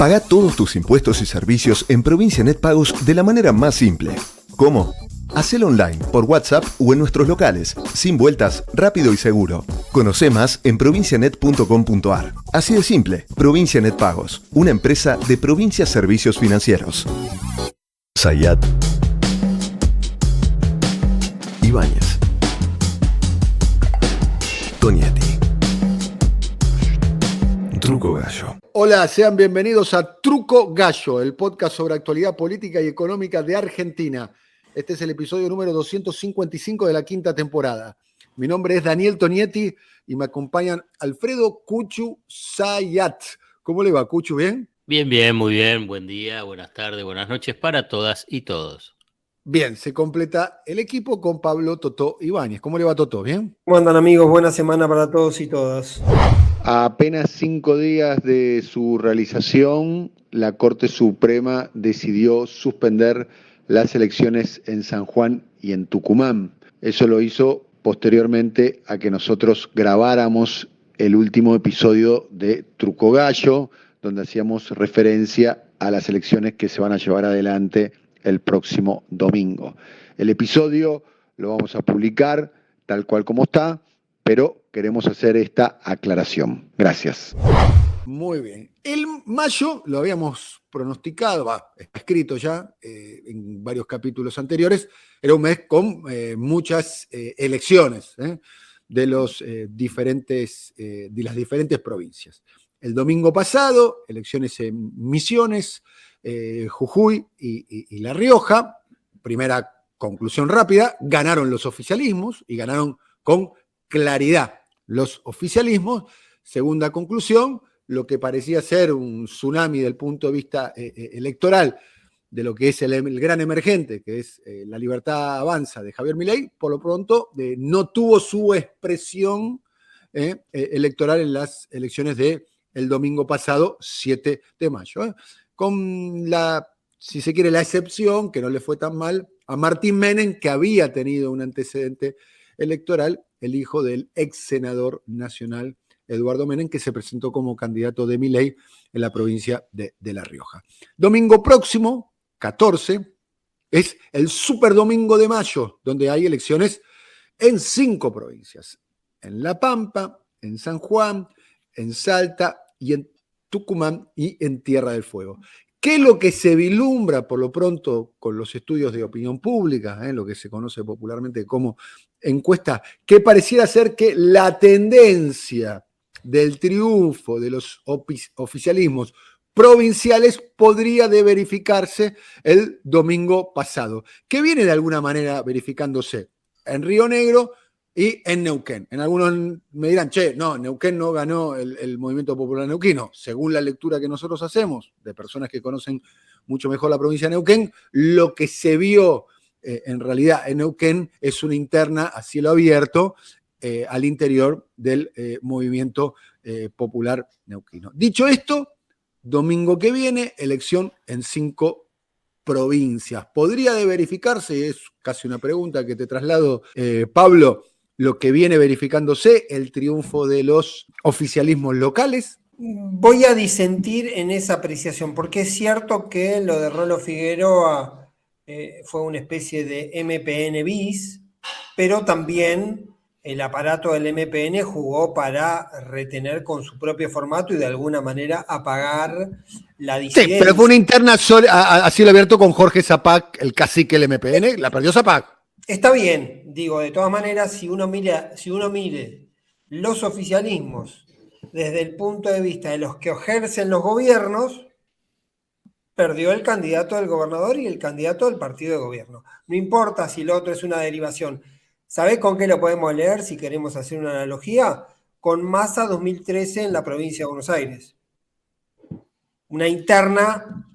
Pagá todos tus impuestos y servicios en Provincia Net Pagos de la manera más simple. ¿Cómo? Hacelo online, por WhatsApp o en nuestros locales, sin vueltas, rápido y seguro. Conoce más en provincianet.com.ar. Así de simple, Provincia Net Pagos, una empresa de Provincia Servicios Financieros. Zayat. Ibáñez. Tonietti. Truco Gallo. Hola, sean bienvenidos a Truco Gallo, el podcast sobre actualidad política y económica de Argentina. Este es el episodio número 255 de la quinta temporada. Mi nombre es Daniel Tonietti y me acompañan Alfredo Cuchu Zayat. ¿Cómo le va, Cuchu? ¿Bien? Bien, muy bien. Buen día, buenas tardes, buenas noches para todas y todos. Bien, se completa el equipo con Pablo Totó Ibáñez. ¿Cómo le va, Totó? ¿Bien? ¿Cómo andan, amigos? Buena semana para todos y todas. A apenas 5 días de su realización, la Corte Suprema decidió suspender las elecciones en San Juan y en Tucumán. Eso lo hizo posteriormente a que nosotros grabáramos el último episodio de Truco Gallo, donde hacíamos referencia a las elecciones que se van a llevar adelante el próximo domingo. El episodio lo vamos a publicar tal cual como está, pero queremos hacer esta aclaración. Gracias. Muy bien. El mayo lo habíamos pronosticado, escrito ya en varios capítulos anteriores, era un mes con muchas elecciones de las diferentes provincias. El domingo pasado, elecciones en Misiones, Jujuy y La Rioja. Primera conclusión rápida, ganaron los oficialismos y ganaron con claridad los oficialismos. Segunda conclusión, lo que parecía ser un tsunami del punto de vista electoral de lo que es el gran emergente, que es La Libertad Avanza de Javier Milei, por lo pronto no tuvo su expresión electoral en las elecciones del domingo pasado, 7 de mayo. Con si se quiere, la excepción, que no le fue tan mal, a Martín Menem, que había tenido un antecedente electoral, el hijo del ex senador nacional Eduardo Menem, que se presentó como candidato de Milei en la provincia de La Rioja. Domingo próximo, 14, es el Super Domingo de Mayo, donde hay elecciones en 5 provincias. En La Pampa, en San Juan, en Salta y en Tucumán y en Tierra del Fuego. ¿Qué es lo que se vislumbra por lo pronto con los estudios de opinión pública, lo que se conoce popularmente como encuesta, que pareciera ser que la tendencia del triunfo de los oficialismos provinciales podría de verificarse el domingo pasado, que viene de alguna manera verificándose en Río Negro y en Neuquén? En algunos me dirán, no, Neuquén no ganó el Movimiento Popular Neuquino. Según la lectura que nosotros hacemos, de personas que conocen mucho mejor la provincia de Neuquén, lo que se vio en realidad en Neuquén es una interna a cielo abierto al interior del Movimiento Popular Neuquino. Dicho esto, domingo que viene, elección en 5 provincias. ¿Podría de verificarse? Es casi una pregunta que te traslado, Pablo, lo que viene verificándose, el triunfo de los oficialismos locales. Voy a disentir en esa apreciación, porque es cierto que lo de Rolo Figueroa fue una especie de MPN bis, pero también el aparato del MPN jugó para retener con su propio formato y de alguna manera apagar la disidencia. Sí, pero fue una interna a cielo abierto con Jorge Zapac, el cacique del MPN, la perdió Zapac. Está bien, digo, de todas maneras, si uno mire los oficialismos desde el punto de vista de los que ejercen los gobiernos, perdió el candidato del gobernador y el candidato del partido de gobierno. No importa si lo otro es una derivación. ¿Sabés con qué lo podemos leer si queremos hacer una analogía? Con Massa 2013 en la provincia de Buenos Aires. Una interna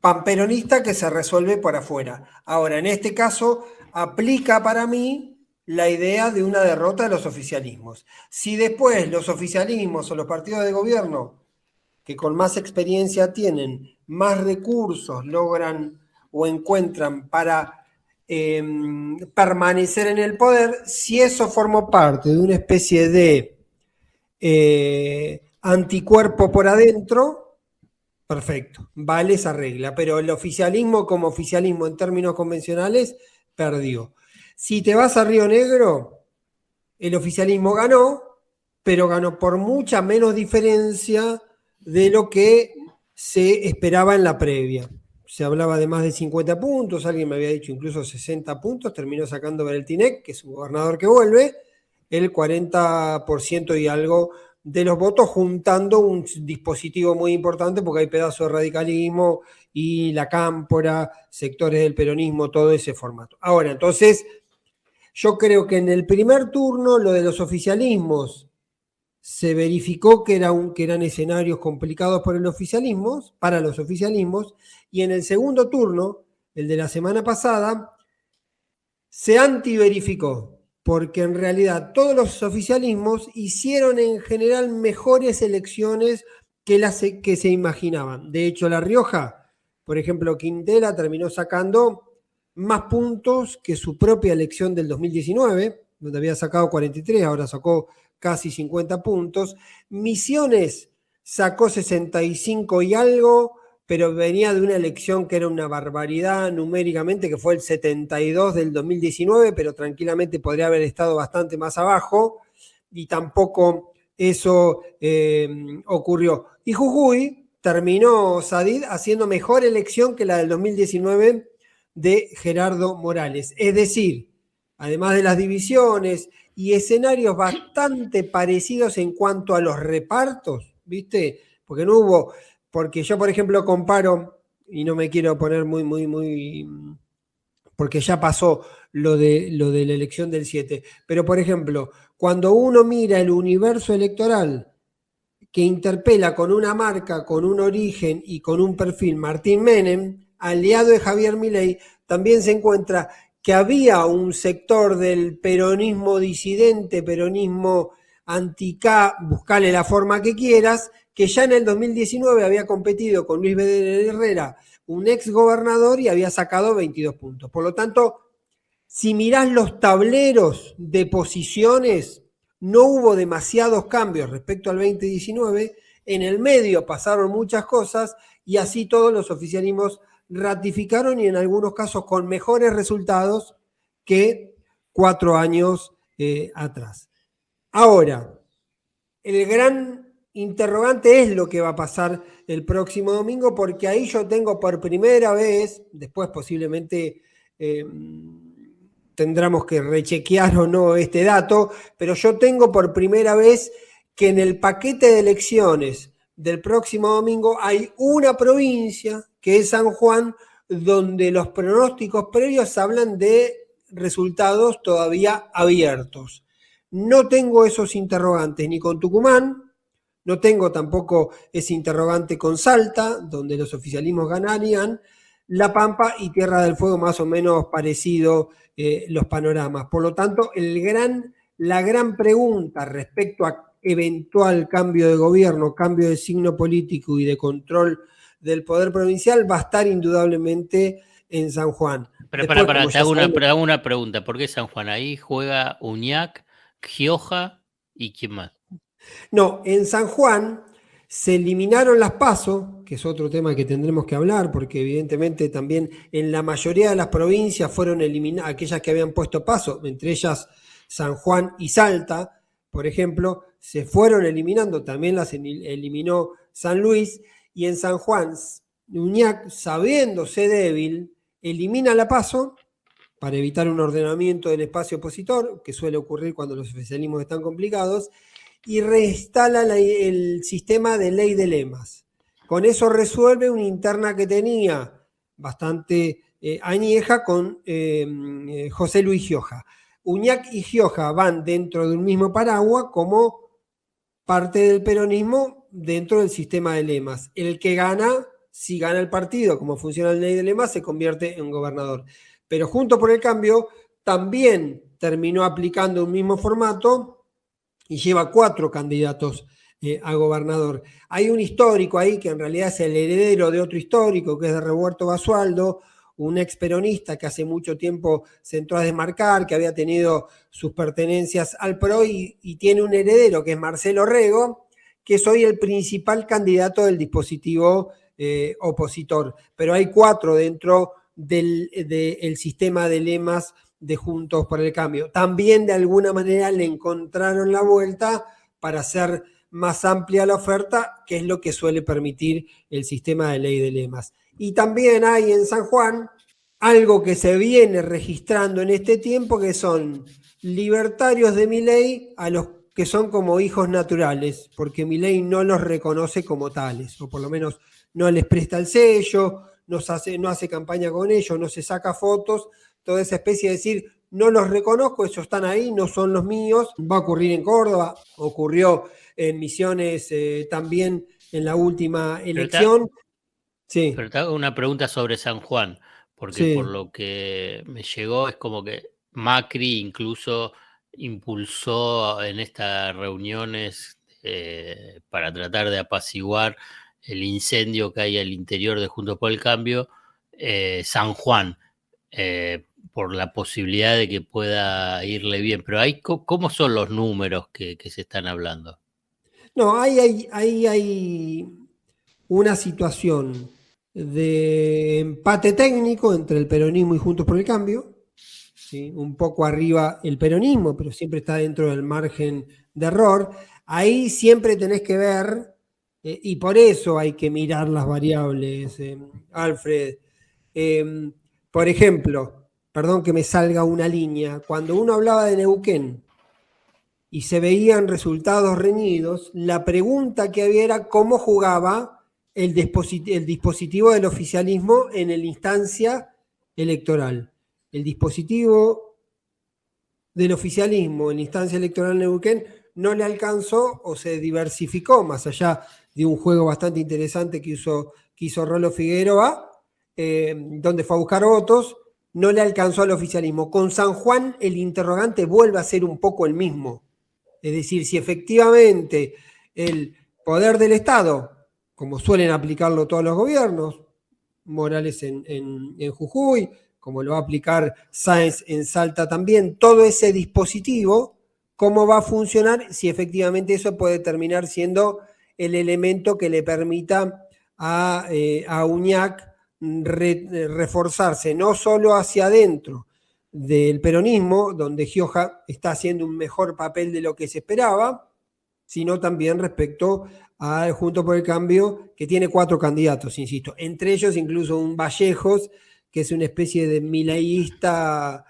pamperonista que se resuelve por afuera. Ahora, en este caso, aplica para mí la idea de una derrota de los oficialismos. Si después los oficialismos o los partidos de gobierno, que con más experiencia tienen, más recursos logran o encuentran para permanecer en el poder, si eso formó parte de una especie de anticuerpo por adentro, Perfecto, vale esa regla, pero el oficialismo como oficialismo en términos convencionales perdió. Si te vas a Río Negro, el oficialismo ganó, pero ganó por mucha menos diferencia de lo que se esperaba en la previa. Se hablaba de más de 50 puntos, alguien me había dicho incluso 60 puntos, terminó sacando Bereltinec, que es un gobernador que vuelve, el 40% y algo de los votos, juntando un dispositivo muy importante porque hay pedazos de radicalismo y la cámpora, sectores del peronismo, todo ese formato. Ahora, entonces, yo creo que en el primer turno lo de los oficialismos se verificó que eran escenarios complicados para los oficialismos, y en el segundo turno, el de la semana pasada, se antiverificó, porque en realidad todos los oficialismos hicieron en general mejores elecciones que las que se imaginaban. De hecho, La Rioja, por ejemplo, Quintela terminó sacando más puntos que su propia elección del 2019, donde había sacado 43, ahora sacó casi 50 puntos. Misiones sacó 65 y algo, pero venía de una elección que era una barbaridad numéricamente, que fue el 72 del 2019, pero tranquilamente podría haber estado bastante más abajo, y tampoco eso ocurrió. Y Jujuy terminó, Saadid, haciendo mejor elección que la del 2019 de Gerardo Morales. Es decir, además de las divisiones y escenarios bastante parecidos en cuanto a los repartos, ¿viste? Porque no hubo... Porque yo, por ejemplo, comparo, y no me quiero poner muy, porque ya pasó lo de la elección del 7, pero por ejemplo, cuando uno mira el universo electoral que interpela con una marca, con un origen y con un perfil Martín Menem, aliado de Javier Milei, también se encuentra que había un sector del peronismo disidente, peronismo anti-K, buscale la forma que quieras, que ya en el 2019 había competido con Luis Bedel Herrera, un ex gobernador, y había sacado 22 puntos. Por lo tanto, si mirás los tableros de posiciones, no hubo demasiados cambios respecto al 2019. En el medio pasaron muchas cosas y así todos los oficialismos ratificaron, y en algunos casos con mejores resultados que 4 años atrás. Ahora, el gran interrogante es lo que va a pasar el próximo domingo, porque ahí yo tengo por primera vez, después posiblemente tendremos que rechequear o no este dato, pero yo tengo por primera vez que en el paquete de elecciones del próximo domingo hay una provincia, que es San Juan, donde los pronósticos previos hablan de resultados todavía abiertos. No tengo esos interrogantes ni con Tucumán, no tengo tampoco ese interrogante con Salta, donde los oficialismos ganarían, La Pampa y Tierra del Fuego más o menos parecido los panoramas. Por lo tanto, la gran pregunta respecto a eventual cambio de gobierno, cambio de signo político y de control del poder provincial va a estar indudablemente en San Juan. Pero Después, te hago una pregunta. ¿Por qué San Juan? Ahí juega Uñac, Gioja y ¿quién más? No, en San Juan se eliminaron las PASO, que es otro tema que tendremos que hablar, porque evidentemente también en la mayoría de las provincias fueron eliminadas aquellas que habían puesto PASO, entre ellas San Juan y Salta, por ejemplo, se fueron eliminando, también las eliminó San Luis, y en San Juan, Uñac, sabiéndose débil, elimina la PASO para evitar un ordenamiento del espacio opositor, que suele ocurrir cuando los oficialismos están complicados, y reinstala el sistema de ley de lemas. Con eso resuelve una interna que tenía bastante añeja con José Luis Gioja. Uñac y Gioja van dentro de un mismo paraguas como parte del peronismo dentro del sistema de lemas. El que gana, si gana el partido, como funciona la ley de lemas, se convierte en gobernador. Pero Juntos por el Cambio también terminó aplicando un mismo formato y lleva 4 candidatos a gobernador. Hay un histórico ahí que en realidad es el heredero de otro histórico, que es de Roberto Basualdo, un ex peronista que hace mucho tiempo se entró a desmarcar, que había tenido sus pertenencias al PRO y tiene un heredero que es Marcelo Rego, que es hoy el principal candidato del dispositivo opositor. Pero hay 4 dentro del sistema de lemas de Juntos por el Cambio. También de alguna manera le encontraron la vuelta para hacer más amplia la oferta, que es lo que suele permitir el sistema de ley de lemas. Y también hay en San Juan algo que se viene registrando en este tiempo, que son libertarios de Milei a los que son como hijos naturales, porque Milei no los reconoce como tales, o por lo menos no les presta el sello, no hace campaña con ellos, no se saca fotos, toda esa especie de decir, no los reconozco, ellos están ahí, no son los míos. Va a ocurrir en Córdoba, ocurrió en Misiones también en la última elección. Sí. Pero te hago una pregunta sobre San Juan, porque Sí. por lo que me llegó es como que Macri incluso impulsó en estas reuniones para tratar de apaciguar el incendio que hay al interior de Juntos por el Cambio, San Juan, por la posibilidad de que pueda irle bien. Pero ¿cómo son los números que se están hablando? No, ahí hay una situación de empate técnico entre el peronismo y Juntos por el Cambio, ¿sí? Un poco arriba el peronismo, pero siempre está dentro del margen de error. Ahí siempre tenés que ver, y por eso hay que mirar las variables, Alfred. Por ejemplo, perdón que me salga una línea, cuando uno hablaba de Neuquén y se veían resultados reñidos, la pregunta que había era cómo jugaba el dispositivo del oficialismo en la instancia electoral. El dispositivo del oficialismo en la instancia electoral en Neuquén no le alcanzó o se diversificó, más allá de un juego bastante interesante que hizo Rolo Figueroa, donde fue a buscar votos, no le alcanzó al oficialismo. Con San Juan el interrogante vuelve a ser un poco el mismo. Es decir, si efectivamente el poder del Estado, como suelen aplicarlo todos los gobiernos, Morales en Jujuy, como lo va a aplicar Sáenz en Salta también, todo ese dispositivo, cómo va a funcionar, si efectivamente eso puede terminar siendo el elemento que le permita a Uñac reforzarse no solo hacia adentro del peronismo, donde Gioja está haciendo un mejor papel de lo que se esperaba, sino también respecto al Juntos por el Cambio, que tiene 4 candidatos, insisto, entre ellos incluso un Vallejos, que es una especie de mileísta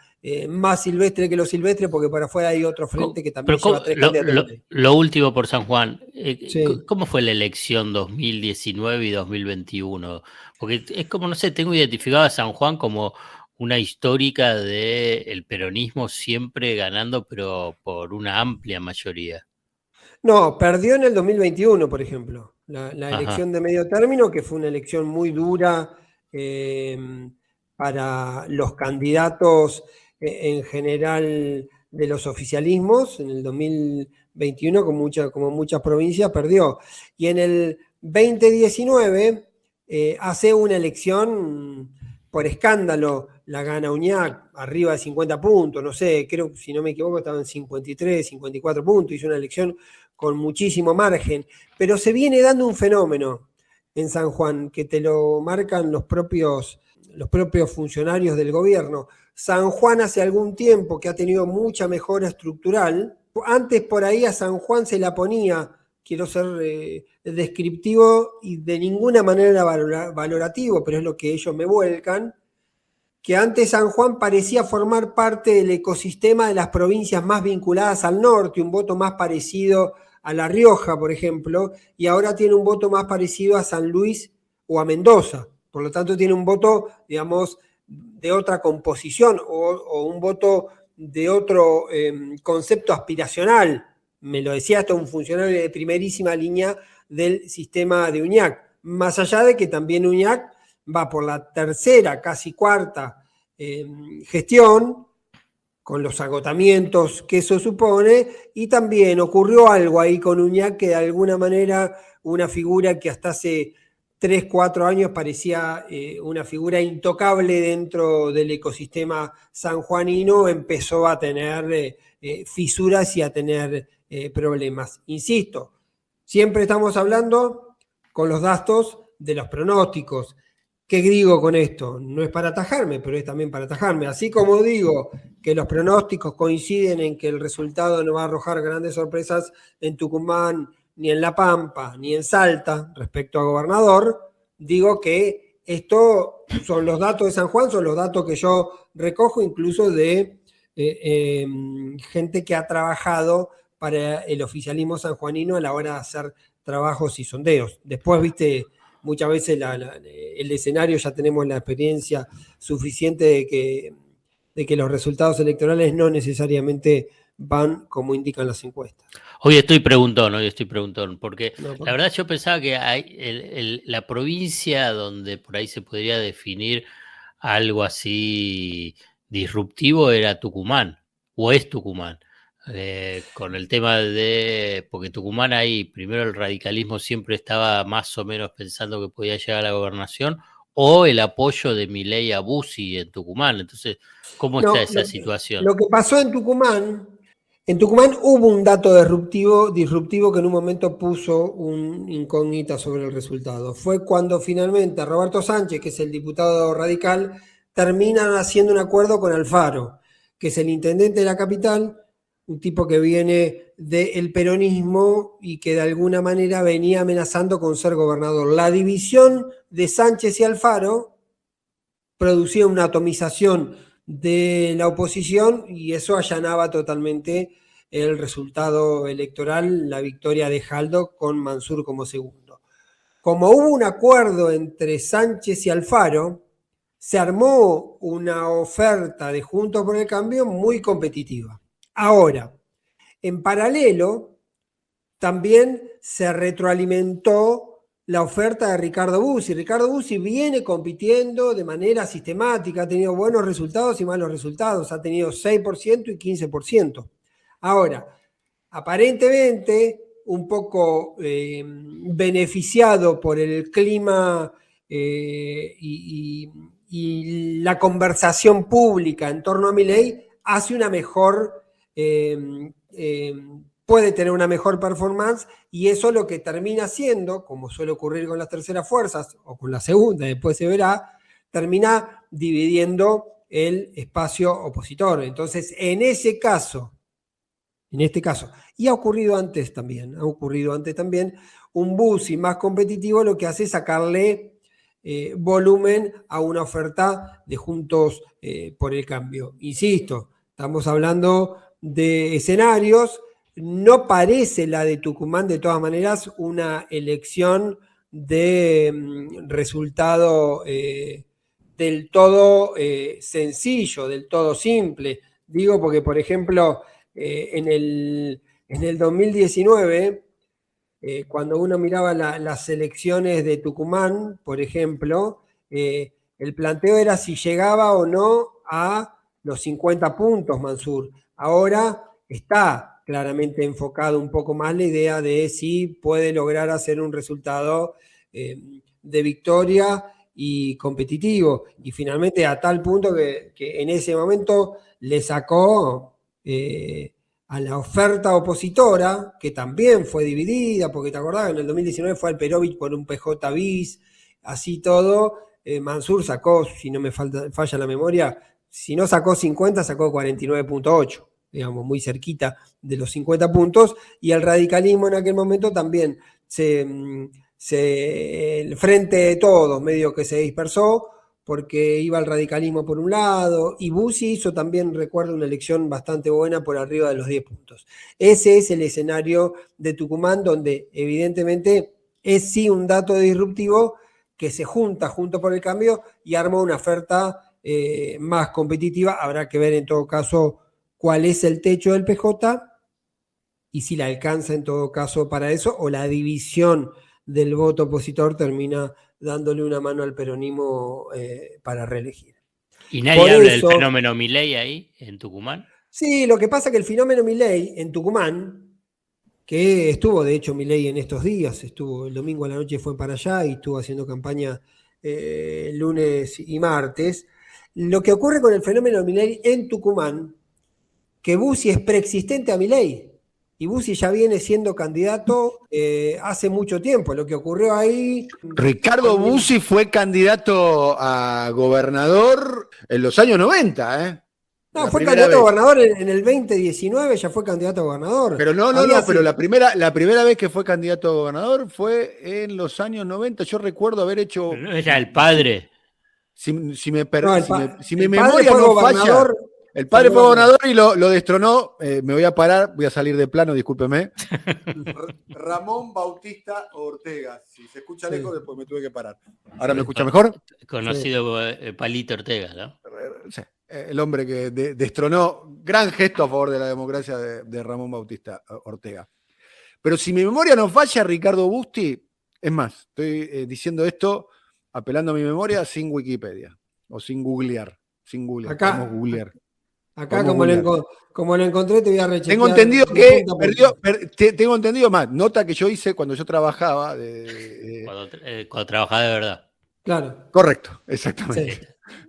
más silvestre que los silvestres, porque para afuera hay otro frente que también lleva 3 candidatos. Lo último por San Juan, Sí. ¿cómo fue la elección 2019 y 2021? Porque es como, no sé, tengo identificado a San Juan como una histórica del peronismo siempre ganando, pero por una amplia mayoría. No, perdió en el 2021, por ejemplo, la elección de medio término, que fue una elección muy dura para los candidatos en general de los oficialismos. En el 2021, como muchas provincias, perdió. Y en el 2019 hace una elección por escándalo, la gana Uñac, arriba de 50 puntos, no sé, creo, si no me equivoco, estaban en 53, 54 puntos, hizo una elección con muchísimo margen, pero se viene dando un fenómeno en San Juan, que te lo marcan los propios funcionarios del gobierno. San Juan hace algún tiempo que ha tenido mucha mejora estructural. Antes por ahí a San Juan se la ponía, quiero ser descriptivo y de ninguna manera valorativo, pero es lo que ellos me vuelcan, que antes San Juan parecía formar parte del ecosistema de las provincias más vinculadas al norte, un voto más parecido a La Rioja, por ejemplo, y ahora tiene un voto más parecido a San Luis o a Mendoza. Por lo tanto, tiene un voto, digamos, de otra composición o un voto de otro concepto aspiracional. Me lo decía hasta un funcionario de primerísima línea del sistema de Uñac. Más allá de que también Uñac va por la tercera, casi cuarta gestión, con los agotamientos que eso supone, y también ocurrió algo ahí con Uñac, que de alguna manera una figura que hasta hace 3, 4 años parecía una figura intocable dentro del ecosistema sanjuanino, empezó a tener fisuras y a tener problemas. Insisto, Siempre estamos hablando con los datos de los pronósticos. ¿Qué digo con esto? No es para atajarme, pero es también para atajarme. Así como digo que los pronósticos coinciden en que el resultado no va a arrojar grandes sorpresas en Tucumán, ni en La Pampa, ni en Salta respecto a gobernador, digo que esto son los datos de San Juan, son los datos que yo recojo incluso de gente que ha trabajado para el oficialismo sanjuanino a la hora de hacer trabajos y sondeos. Después, viste, muchas veces el escenario ya tenemos la experiencia suficiente de que los resultados electorales no necesariamente van como indican las encuestas. Hoy estoy preguntón, porque la verdad yo pensaba que hay la provincia donde por ahí se podría definir algo así disruptivo era Tucumán, o es Tucumán. Con el tema porque Tucumán ahí, primero el radicalismo siempre estaba más o menos pensando que podía llegar a la gobernación, o el apoyo de Milei a Bussi en Tucumán. Entonces, ¿cómo está esa situación? Lo que pasó en Tucumán hubo un dato disruptivo que en un momento puso un incógnita sobre el resultado. Fue cuando finalmente Roberto Sánchez, que es el diputado radical, terminan haciendo un acuerdo con Alfaro, que es el intendente de la capital, un tipo que viene del peronismo y que de alguna manera venía amenazando con ser gobernador. La división de Sánchez y Alfaro producía una atomización de la oposición y eso allanaba totalmente el resultado electoral, la victoria de Jaldo con Mansur como segundo. Como hubo un acuerdo entre Sánchez y Alfaro, se armó una oferta de Juntos por el Cambio muy competitiva. Ahora, en paralelo, también se retroalimentó la oferta de Ricardo Bussi. Ricardo Bussi viene compitiendo de manera sistemática, ha tenido buenos resultados y malos resultados, ha tenido 6% y 15%. Ahora, aparentemente, un poco beneficiado por el clima y la conversación pública en torno a Milei, hace una mejor... puede tener una mejor performance y eso lo que termina siendo, como suele ocurrir con las terceras fuerzas o con la segunda, después se verá, termina dividiendo el espacio opositor. Entonces, en este caso, y ha ocurrido antes también, un Bussi más competitivo lo que hace es sacarle volumen a una oferta de Juntos por el Cambio. Insisto, estamos hablando de escenarios. No parece la de Tucumán, de todas maneras, una elección de resultado del todo sencillo, del todo simple. Digo porque, por ejemplo, en el 2019, cuando uno miraba las elecciones de Tucumán, por ejemplo, el planteo era si llegaba o no a los 50 puntos Mansur. Ahora está claramente enfocado un poco más la idea de si puede lograr hacer un resultado de victoria y competitivo. Y finalmente a tal punto que en ese momento le sacó a la oferta opositora, que también fue dividida, porque te acordás, en el 2019 fue al Perovich por un PJ bis, así todo. Mansur sacó, si no me falla la memoria, si no sacó 50, sacó 49.8. Digamos, muy cerquita de los 50 puntos, y el radicalismo en aquel momento también el frente de todos medio que se dispersó, porque iba el radicalismo por un lado, y Bussi hizo también, recuerdo, una elección bastante buena por arriba de los 10 puntos. Ese es el escenario de Tucumán, donde evidentemente es sí un dato disruptivo que se junta Juntos por el Cambio y arma una oferta más competitiva. Habrá que ver en todo caso cuál es el techo del PJ y si la alcanza en todo caso para eso, o la división del voto opositor termina dándole una mano al peronismo para reelegir. ¿Y nadie habla del fenómeno Milei ahí, en Tucumán? Sí, lo que pasa es que el fenómeno Milei en Tucumán, que estuvo de hecho Milei en estos días, estuvo el domingo a la noche, fue para allá y estuvo haciendo campaña lunes y martes. Lo que ocurre con el fenómeno Milei en Tucumán, que Bussi es preexistente a Milei. y Bussi ya viene siendo candidato hace mucho tiempo. Lo que ocurrió ahí... Ricardo Bussi fue candidato a gobernador en los años 90, ¿eh? No, fue candidato a gobernador en el 2019, ya fue candidato a gobernador. Pero no, pero la primera vez que fue candidato a gobernador fue en los años 90. Yo recuerdo haber hecho... ¿No era el padre? Si mi el memoria padre no falla... El padre fue gobernador y lo destronó. Me voy a parar, voy a salir de plano, discúlpeme. Ramón Bautista Ortega. Si se escucha lejos, después me tuve que parar. ¿Ahora me escucha mejor? Conocido Palito Ortega, ¿no? Sí. El hombre que destronó, gran gesto a favor de la democracia de Ramón Bautista Ortega. Pero si mi memoria no falla, Ricardo Bussi, es más, estoy diciendo esto apelando a mi memoria sin Wikipedia o sin googlear. Podemos googlear. Acá, como lo encontré, te voy a rechequear. Tengo entendido que tengo entendido más. Nota que yo hice cuando yo trabajaba. Cuando trabajaba de verdad. Claro. Correcto, exactamente. Sí.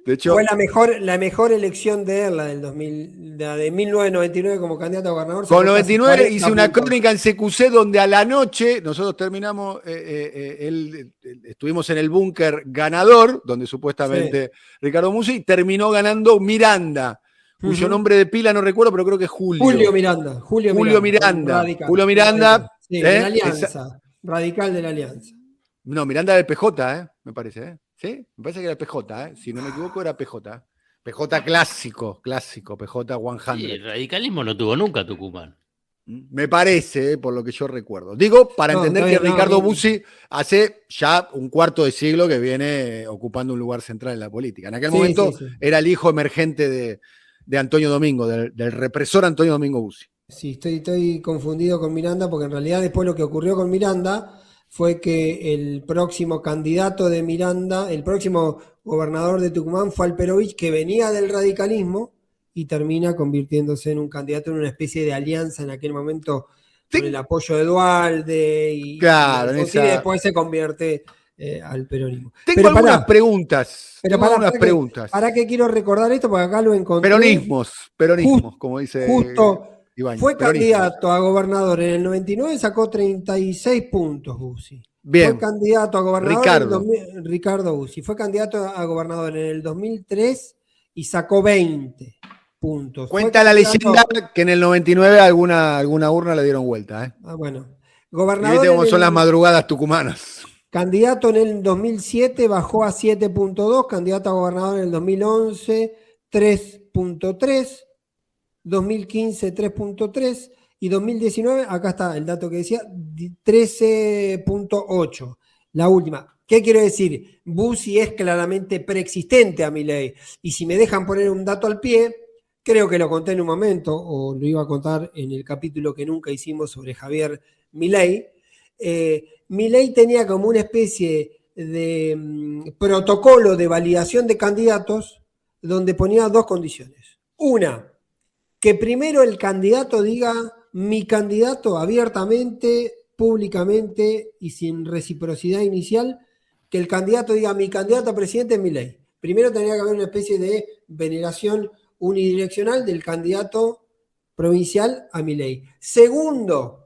De hecho, fue la mejor elección de él, la de 1999 como candidato a gobernador. Con 99 hice una crónica en CQC donde a la noche nosotros terminamos, estuvimos en el búnker ganador, donde supuestamente Ricardo Bussi terminó ganando Miranda, cuyo nombre de pila no recuerdo, pero creo que es Julio. Julio Miranda. Julio Miranda. Sí, de la Alianza. Radical de la Alianza. No, Miranda del PJ, me parece, ¿sí? Me parece que era PJ, si no me equivoco era PJ. PJ clásico, PJ 100. Sí, el radicalismo no tuvo nunca Tucumán. Me parece, por lo que yo recuerdo. Digo, para entender que Ricardo Bussi hace ya un cuarto de siglo que viene ocupando un lugar central en la política. En aquel momento era el hijo emergente de Antonio Domingo, del represor Antonio Domingo Bussi. Sí, estoy confundido con Miranda, porque en realidad después lo que ocurrió con Miranda fue que el próximo candidato de Miranda, el próximo gobernador de Tucumán fue Alperovich, que venía del radicalismo y termina convirtiéndose en un candidato en una especie de alianza en aquel momento con el apoyo de Duhalde y después se convierte al peronismo. Tengo algunas preguntas. ¿Para qué quiero recordar esto? Porque acá lo encontré. Peronismos, como dice Iván. Fue candidato a gobernador en el 99, sacó 36 puntos Bussi. Bien. Fue candidato a gobernador Ricardo Bussi. Fue candidato a gobernador en el 2003 y sacó 20 puntos. Cuenta la leyenda que en el 99 alguna urna le dieron vuelta. Bueno. Gobernador. Y cómo son las madrugadas tucumanas. Candidato en el 2007 bajó a 7.2, candidato a gobernador en el 2011 3.3, 2015 3.3 y 2019, acá está el dato que decía, 13.8, la última. ¿Qué quiero decir? Bussi es claramente preexistente a Milei, y si me dejan poner un dato al pie, creo que lo conté en un momento, o lo iba a contar en el capítulo que nunca hicimos sobre Javier Milei. Milei tenía como una especie de protocolo de validación de candidatos donde ponía dos condiciones. Una, que primero el candidato diga mi candidato abiertamente, públicamente y sin reciprocidad inicial, que el candidato diga mi candidato a presidente es Milei. Primero tenía que haber una especie de veneración unidireccional del candidato provincial a Milei. Segundo,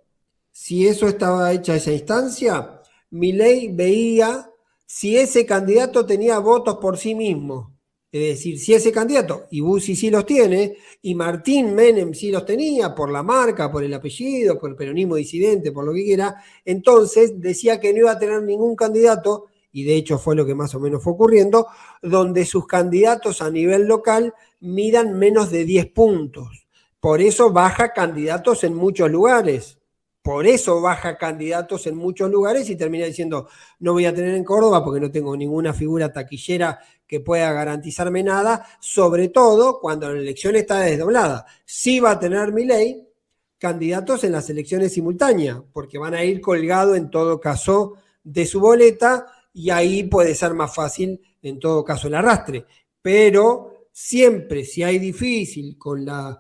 si eso estaba hecha esa instancia, Milei veía si ese candidato tenía votos por sí mismo. Es decir, si ese candidato, y Bussi sí los tiene, y Martín Menem sí los tenía, por la marca, por el apellido, por el peronismo disidente, por lo que quiera, entonces decía que no iba a tener ningún candidato, y de hecho fue lo que más o menos fue ocurriendo, donde sus candidatos a nivel local midan menos de 10 puntos. Por eso baja candidatos en muchos lugares. Y termina diciendo, no voy a tener en Córdoba porque no tengo ninguna figura taquillera que pueda garantizarme nada, sobre todo cuando la elección está desdoblada. Sí va a tener Milei candidatos en las elecciones simultáneas, porque van a ir colgados en todo caso de su boleta y ahí puede ser más fácil en todo caso el arrastre. Pero siempre, si hay difícil con la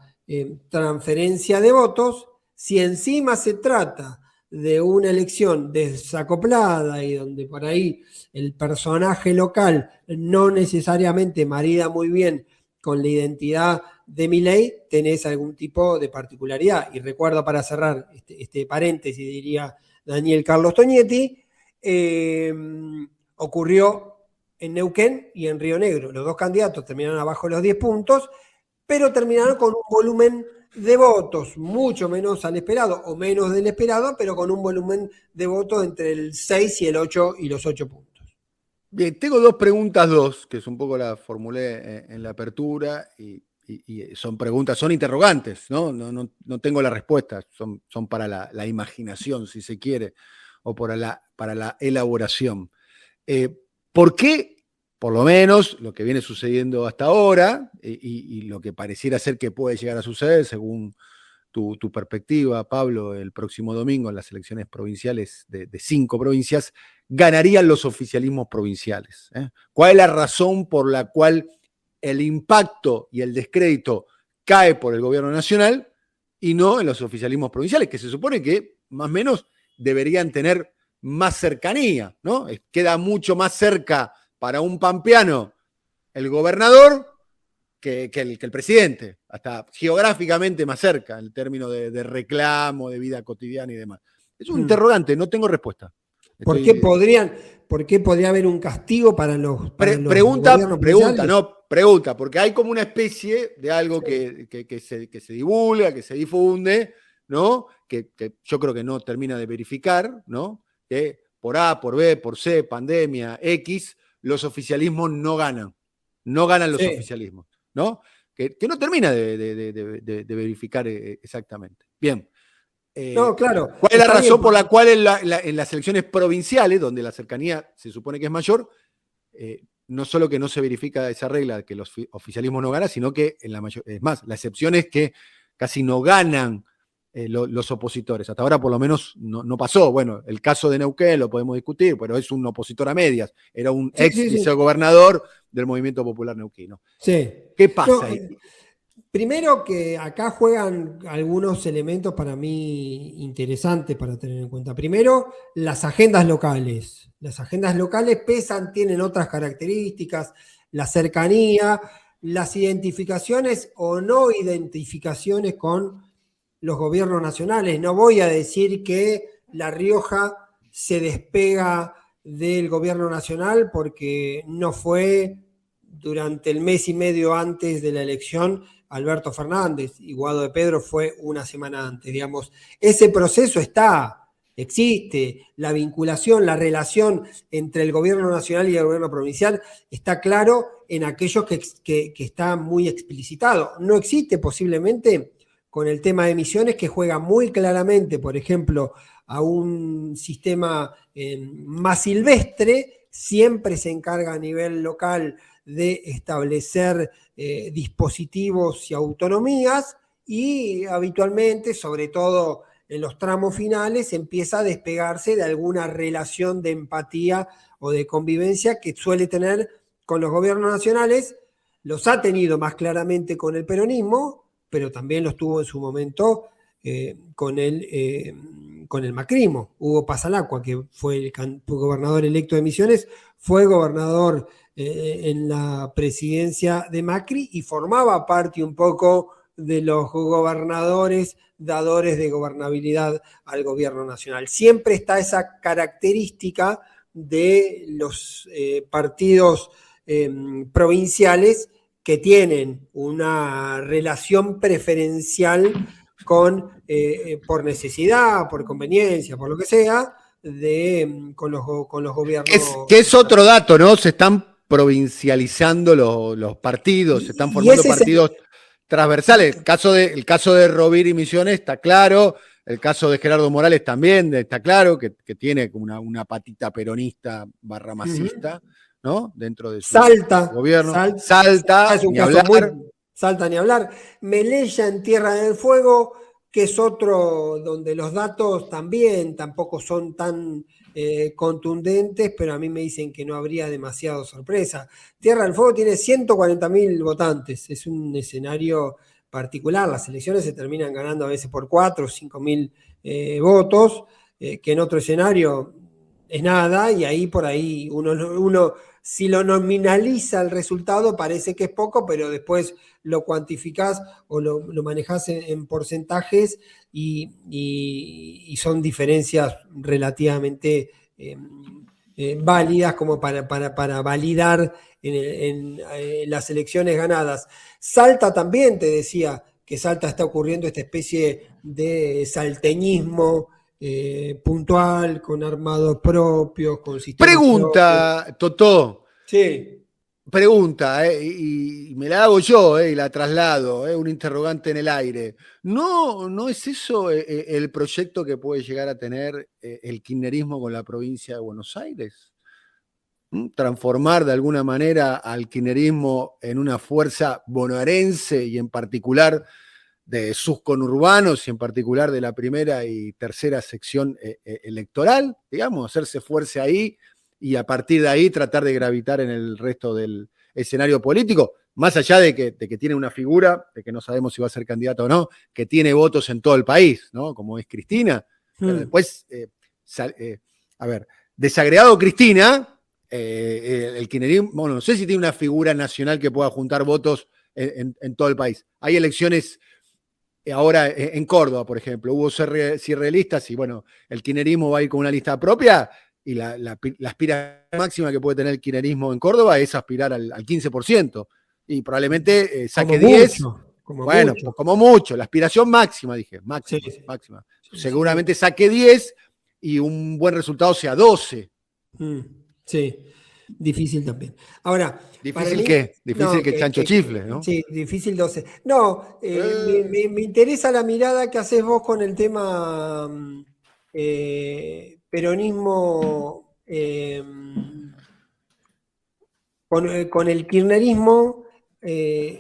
transferencia de votos, si encima se trata de una elección desacoplada y donde por ahí el personaje local no necesariamente marida muy bien con la identidad de Milei tenés algún tipo de particularidad. Y recuerdo, para cerrar este paréntesis, diría Daniel Carlos Tonietti, ocurrió en Neuquén y en Río Negro. Los dos candidatos terminaron abajo de los 10 puntos, pero terminaron con un volumen de votos mucho menos al esperado, o menos del esperado, pero con un volumen de votos entre el 6 y el 8 y los 8 puntos. Bien, tengo dos preguntas, que es un poco la formulé en la apertura, y son preguntas, son interrogantes, ¿no? No tengo la respuesta, son para la imaginación, si se quiere, o para la elaboración. ¿Por qué, por lo menos, lo que viene sucediendo hasta ahora, y lo que pareciera ser que puede llegar a suceder, según tu perspectiva, Pablo, el próximo domingo en las elecciones provinciales de 5 provincias, ganarían los oficialismos provinciales? ¿Cuál es la razón por la cual el impacto y el descrédito cae por el gobierno nacional y no en los oficialismos provinciales, que se supone que más o menos deberían tener más cercanía, ¿no? Queda mucho más cerca para un pampeano el gobernador que el presidente, hasta geográficamente más cerca, en términos de reclamo, de vida cotidiana y demás. Es un interrogante, no tengo respuesta. ¿Por qué podría haber un castigo para los Pregunta, porque hay como una especie de algo que se divulga, que se difunde, ¿no? Que yo creo que no termina de verificar, ¿no? Que por A, por B, por C, pandemia, X, los oficialismos no ganan los oficialismos, ¿no? Que no termina de verificar exactamente. Bien. No, claro. ¿Cuál es la razón por la cual en las elecciones provinciales, donde la cercanía se supone que es mayor, no solo que no se verifica esa regla que los oficialismos no ganan, sino que es más, la excepción es que casi no ganan los opositores? Hasta ahora por lo menos no pasó. Bueno, el caso de Neuquén lo podemos discutir, pero es un opositor a medias. Era un vicegobernador del Movimiento Popular Neuquino. Sí. ¿Qué pasa ahí? Primero, que acá juegan algunos elementos para mí interesantes para tener en cuenta. Primero, las agendas locales. Las agendas locales pesan, tienen otras características, la cercanía, las identificaciones o no identificaciones con los gobiernos nacionales. No voy a decir que La Rioja se despega del gobierno nacional porque no fue durante el mes y medio antes de la elección Alberto Fernández, y Guado de Pedro fue una semana antes, digamos. Ese proceso existe, la vinculación, la relación entre el gobierno nacional y el gobierno provincial está claro en aquellos que está muy explicitado. No existe posiblemente con el tema de Misiones, que juega muy claramente, por ejemplo, a un sistema más silvestre, siempre se encarga a nivel local de establecer dispositivos y autonomías, y habitualmente, sobre todo en los tramos finales, empieza a despegarse de alguna relación de empatía o de convivencia que suele tener con los gobiernos nacionales. Los ha tenido más claramente con el peronismo, pero también los tuvo en su momento con el macrismo. Hugo Pasalacqua, que fue el gobernador electo de Misiones, fue gobernador en la presidencia de Macri y formaba parte un poco de los gobernadores dadores de gobernabilidad al gobierno nacional. Siempre está esa característica de los partidos provinciales que tienen una relación preferencial por necesidad, por conveniencia, por lo que sea, con los gobiernos. Que es otro dato, ¿no? Se están provincializando los partidos, se están formando partidos transversales. El caso de Rovira y Misiones está claro, el caso de Gerardo Morales también está claro, que tiene una patita peronista / masista, ¿no? Dentro de su gobierno. Salta, es un caso Salta ni hablar. Melella en Tierra del Fuego, que es otro donde los datos tampoco son tan contundentes, pero a mí me dicen que no habría demasiada sorpresa. Tierra del Fuego tiene 140.000 votantes, es un escenario particular. Las elecciones se terminan ganando a veces por 4 o 5.000 votos, que en otro escenario es nada, y ahí por ahí uno si lo nominaliza el resultado parece que es poco, pero después lo cuantificás o lo manejás en porcentajes y son diferencias relativamente válidas como para validar en las elecciones ganadas. Salta también, te decía, que Salta está ocurriendo esta especie de salteñismo puntual, con armados propios, con sistemas Pregunta, Totó. Sí. Pregunta, y me la hago yo, y la traslado, un interrogante en el aire. ¿No es eso el proyecto que puede llegar a tener el kirchnerismo con la provincia de Buenos Aires? Transformar de alguna manera al kirchnerismo en una fuerza bonaerense y en particular de sus conurbanos y en particular de la primera y tercera sección electoral, digamos, hacerse fuerza ahí y a partir de ahí tratar de gravitar en el resto del escenario político, más allá de que tiene una figura, de que no sabemos si va a ser candidata o no, que tiene votos en todo el país, ¿no? Como es Cristina. Pero después, a ver, desagregado Cristina, el kirchnerismo, bueno, no sé si tiene una figura nacional que pueda juntar votos en todo el país. Hay elecciones ahora en Córdoba, por ejemplo, hubo cierrelistas y bueno, el kirchnerismo va a ir con una lista propia y la aspiración máxima que puede tener el kirchnerismo en Córdoba es aspirar al 15% y probablemente saque 10. Bueno, pues como mucho, la aspiración máxima, dije, máxima, sí. Máxima. Sí, seguramente sí. Saque 10 y un buen resultado sea 12. Sí, difícil también. Ahora, ¿difícil qué? Difícil que Chancho chifle, ¿no? Sí, difícil 12. No, me interesa la mirada que haces vos con el tema peronismo, con el kirchnerismo en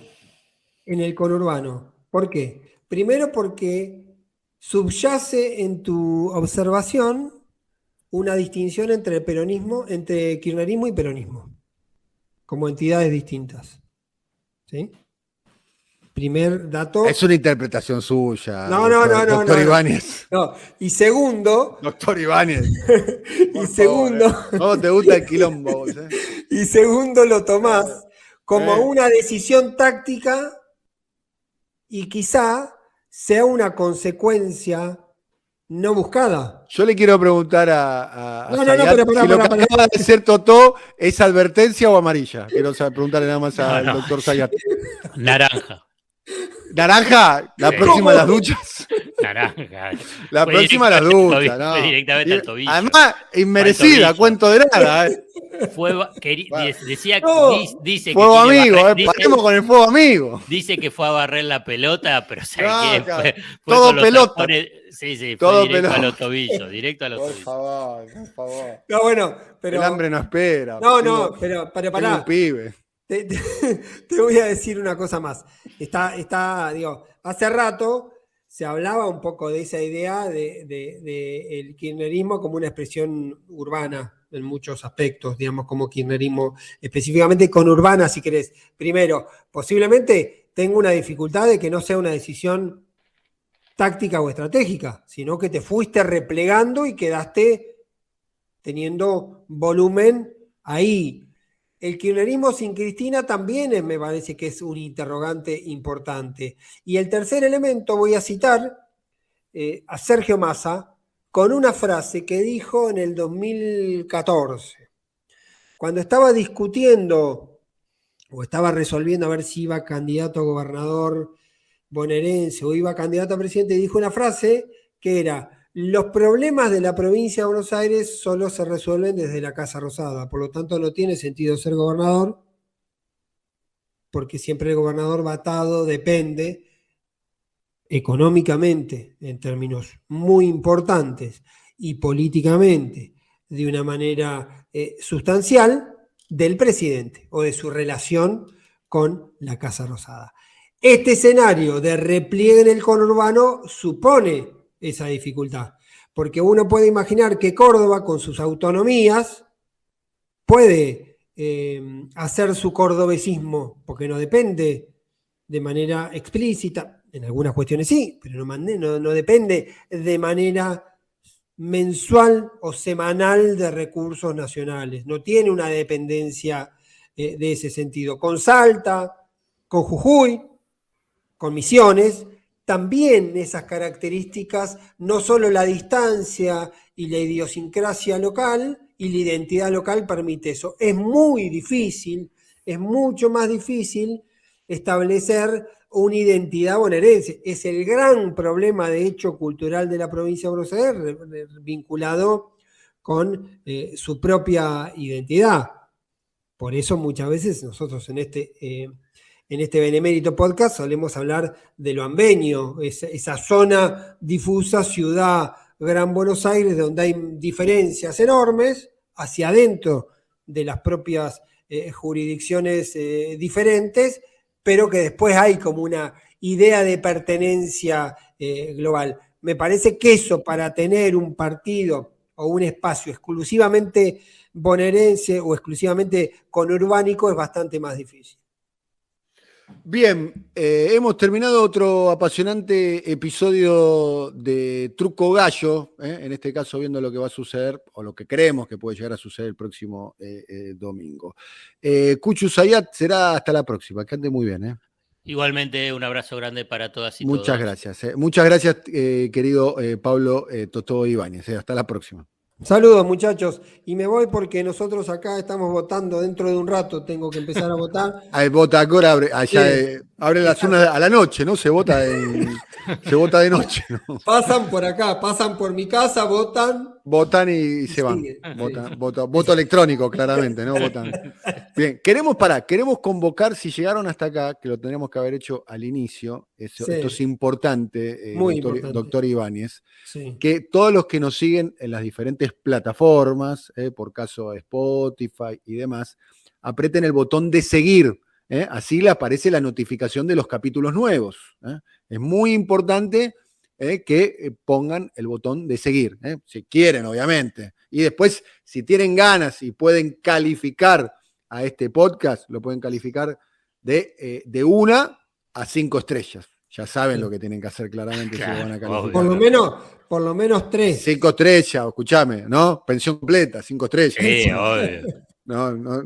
el conurbano. ¿Por qué? Primero porque subyace en tu observación una distinción entre el peronismo, entre kirchnerismo y peronismo, como entidades distintas. ¿Sí? Primer dato. Es una interpretación suya. No, doctor Ibáñez. No. Y segundo. Doctor Ibáñez. Y segundo. ¿Cómo te gusta el quilombo vos, Y segundo lo tomás como una decisión táctica y quizá sea una consecuencia no buscada. Yo le quiero preguntar a Zayat, si lo que acaba de ser Totó es advertencia o amarilla. Quiero preguntarle nada más al doctor Zayat. Naranja. ¿Naranja? ¿La próxima a las duchas? Naranja. La próxima a las duchas, ¿no? Fue directamente al tobillo. Además, inmerecida, cuento de nada. Decía dice fuego que amigo, paremos con el fuego amigo. Dice que fue a barrer la pelota, pero ¿sabe qué? Fue todo pelota. Sí, todo fue directo pelota. a los tobillos, directo a los tobillos. Por favor. No, bueno, pero... El hambre no espera. No, pero pará. Un pibe. Te voy a decir una cosa más. Digo, hace rato se hablaba un poco de esa idea de el kirchnerismo como una expresión urbana en muchos aspectos, digamos, como kirchnerismo específicamente conurbana, si querés. Primero, posiblemente tenga una dificultad de que no sea una decisión táctica o estratégica, sino que te fuiste replegando y quedaste teniendo volumen ahí. El kirchnerismo sin Cristina también me parece que es un interrogante importante. Y el tercer elemento, voy a citar a Sergio Massa con una frase que dijo en el 2014, cuando estaba discutiendo o estaba resolviendo a ver si iba candidato a gobernador bonaerense o iba candidato a presidente, dijo una frase que era: los problemas de la provincia de Buenos Aires solo se resuelven desde la Casa Rosada, por lo tanto no tiene sentido ser gobernador, porque siempre el gobernador atado depende económicamente, en términos muy importantes, y políticamente, de una manera sustancial, del presidente o de su relación con la Casa Rosada. Este escenario de repliegue en el conurbano supone esa dificultad, porque uno puede imaginar que Córdoba, con sus autonomías, puede hacer su cordobesismo, porque no depende de manera explícita, en algunas cuestiones sí, pero no depende de manera mensual o semanal de recursos nacionales, no tiene una dependencia de ese sentido. Con Salta, con Jujuy, con Misiones, también esas características, no solo la distancia y la idiosincrasia local y la identidad local permite eso. Es muy difícil, es mucho más difícil establecer una identidad bonaerense. Es el gran problema, de hecho, cultural de la provincia de Buenos Aires, vinculado con su propia identidad. Por eso muchas veces nosotros en este Benemérito Podcast solemos hablar de lo ambeño, esa zona difusa, ciudad Gran Buenos Aires, donde hay diferencias enormes hacia adentro de las propias jurisdicciones diferentes, pero que después hay como una idea de pertenencia global. Me parece que eso, para tener un partido o un espacio exclusivamente bonaerense o exclusivamente conurbánico, es bastante más difícil. Bien, hemos terminado otro apasionante episodio de Truco Gallo, en este caso viendo lo que va a suceder, o lo que creemos que puede llegar a suceder el próximo domingo. Cuchu Zayat, será hasta la próxima, que ande muy bien. Igualmente, un abrazo grande para todas y Muchas todos. gracias. Muchas gracias, querido Pablo Totó Ibáñez. Hasta la próxima. Saludos, muchachos. Y me voy porque nosotros acá estamos votando dentro de un rato. Tengo que empezar a votar. Vota ahora, abre las Exacto. 1 a la noche, ¿no? Se vota de noche, ¿no? Pasan por acá, pasan por mi casa, votan. Votan y se van. Sí. Voto electrónico, claramente, ¿no? Votan. Bien, queremos convocar, si llegaron hasta acá, que lo tendríamos que haber hecho al inicio, esto es importante, Muy importante. doctor Ibáñez, Sí. que todos los que nos siguen en las diferentes plataformas, por caso Spotify y demás, aprieten el botón de seguir, así le aparece la notificación de los capítulos nuevos. Es muy importante que pongan el botón de seguir, si quieren, obviamente. Y después, si tienen ganas y pueden calificar a este podcast, lo pueden calificar de 1 a 5 estrellas. Ya saben lo que tienen que hacer claramente, Claro, si lo van a calificar. Por lo menos 3. 5 estrellas, escúchame, ¿no? Pensión completa, 5 estrellas. Sí, obvio. No,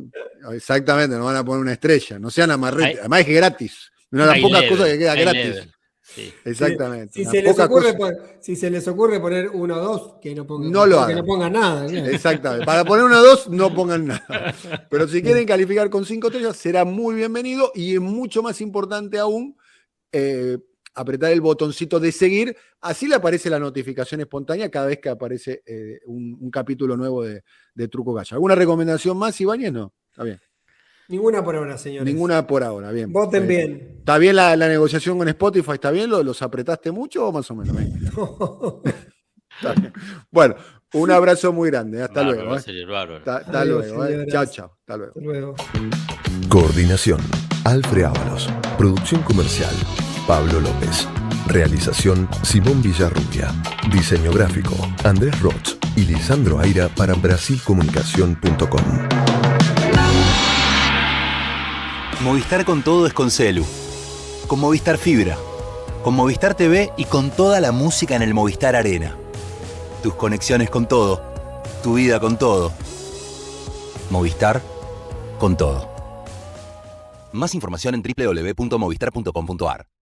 exactamente, no van a poner una estrella. No sean amarretes. Además es gratis. Una de las pocas cosas que queda gratis. Sí. Exactamente. Si se les ocurre poner 1 o 2, que no pongan, no lo hagan. Que no pongan nada. Claro. Exactamente. Para poner 1 o 2, no pongan nada. Pero si quieren calificar con 5 estrellas, será muy bienvenido y es mucho más importante aún apretar el botoncito de seguir. Así le aparece la notificación espontánea cada vez que aparece un capítulo nuevo de Truco Gallo. ¿Alguna recomendación más, Ibáñez? No. Está bien. Ninguna por ahora, señores. Ninguna por ahora, bien. Voten bien. ¿Está bien la negociación con Spotify? ¿Está bien? ¿Los apretaste mucho o más o menos? Está bien. Bueno, un abrazo muy grande. Hasta luego. Bárbaro. Hasta luego. Chao, chao. Hasta luego. Hasta luego. Coordinación, Alfred Ábalos. Producción comercial, Pablo López. Realización, Simón Villarrubia. Diseño gráfico, Andrés Roch y Lisandro Aira para brasilcomunicación.com. Movistar con todo es con Celu. Con Movistar Fibra. Con Movistar TV y con toda la música en el Movistar Arena. Tus conexiones con todo. Tu vida con todo. Movistar con todo. Más información en www.movistar.com.ar.